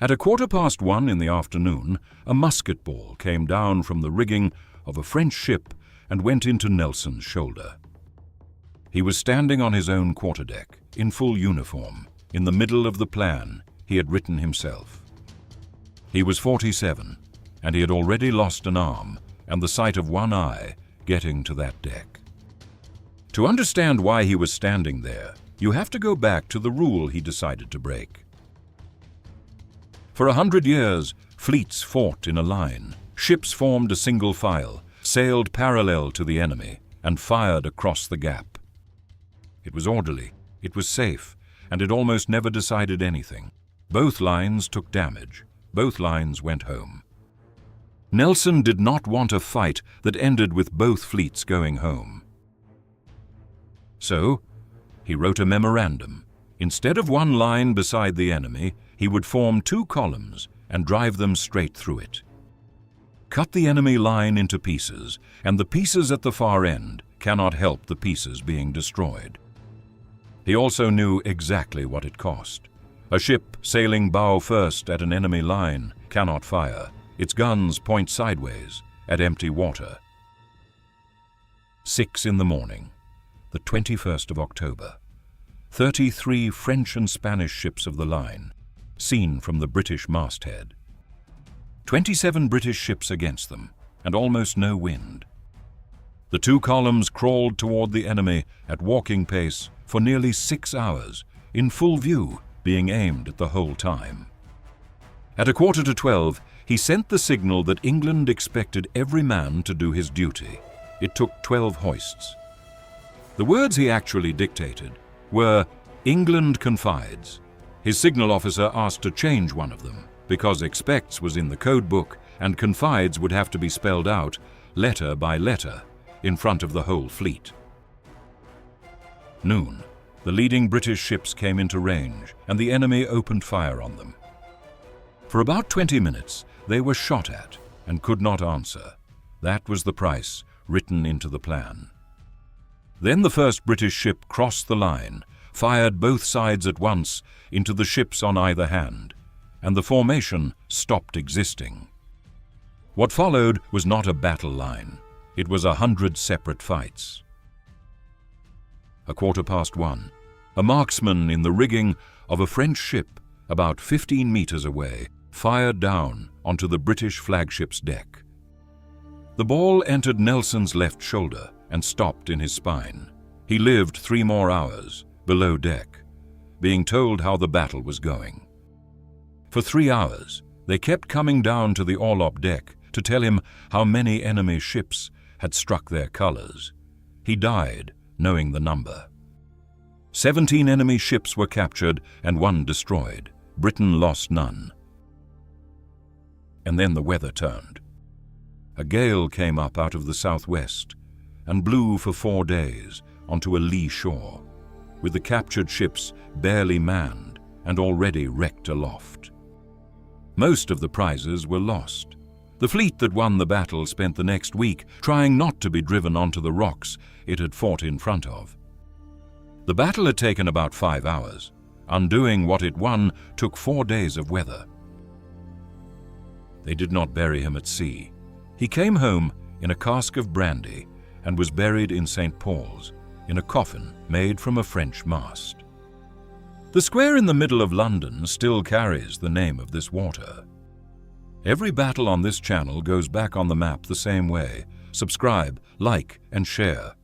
At 1:15 in the afternoon, a musket ball came down from the rigging of a French ship and went into Nelson's shoulder. He was standing on his own quarterdeck, in full uniform, in the middle of the plan he had written himself. He was 47, and he had already lost an arm and the sight of one eye getting to that deck. To understand why he was standing there, you have to go back to the rule he decided to break. For 100 years, fleets fought in a line. Ships formed a single file, sailed parallel to the enemy, and fired across the gap. It was orderly, it was safe, and it almost never decided anything. Both lines took damage. Both lines went home. Nelson did not want a fight that ended with both fleets going home. So, he wrote a memorandum. Instead of one line beside the enemy, he would form 2 columns and drive them straight through it. Cut the enemy line into pieces, and the pieces at the far end cannot help the pieces being destroyed. He also knew exactly what it cost. A ship sailing bow first at an enemy line cannot fire. Its guns point sideways at empty water. 6 in the morning, the 21st of October. 33 French and Spanish ships of the line, seen from the British masthead. 27 British ships against them, and almost no wind. The 2 columns crawled toward the enemy at walking pace for nearly 6 hours, in full view, being aimed at the whole time. At 11:45, he sent the signal that England expected every man to do his duty. It took 12 hoists. The words he actually dictated were, "England confides." His signal officer asked to change one of them, because expects was in the code book and confides would have to be spelled out, letter by letter, in front of the whole fleet. Noon. The leading British ships came into range, and the enemy opened fire on them. For about 20 minutes, they were shot at and could not answer. That was the price written into the plan. Then the first British ship crossed the line, fired both sides at once into the ships on either hand, and the formation stopped existing. What followed was not a battle line. It was 100 separate fights. 1:15, a marksman in the rigging of a French ship about 15 meters away fired down onto the British flagship's deck. The ball entered Nelson's left shoulder and stopped in his spine. He lived 3 more hours below deck, being told how the battle was going. For 3 hours, they kept coming down to the orlop deck to tell him how many enemy ships had struck their colors. He died knowing the number. 17 enemy ships were captured and 1 destroyed. Britain lost none. And then the weather turned. A gale came up out of the southwest and blew for 4 days onto a lee shore, with the captured ships barely manned and already wrecked aloft. Most of the prizes were lost. The fleet that won the battle spent the next week trying not to be driven onto the rocks it had fought in front of. The battle had taken about 5 hours. Undoing what it won took 4 days of weather. They did not bury him at sea. He came home in a cask of brandy and was buried in St. Paul's in a coffin made from a French mast. The square in the middle of London still carries the name of this water. Every battle on this channel goes back on the map the same way. Subscribe, like, and share.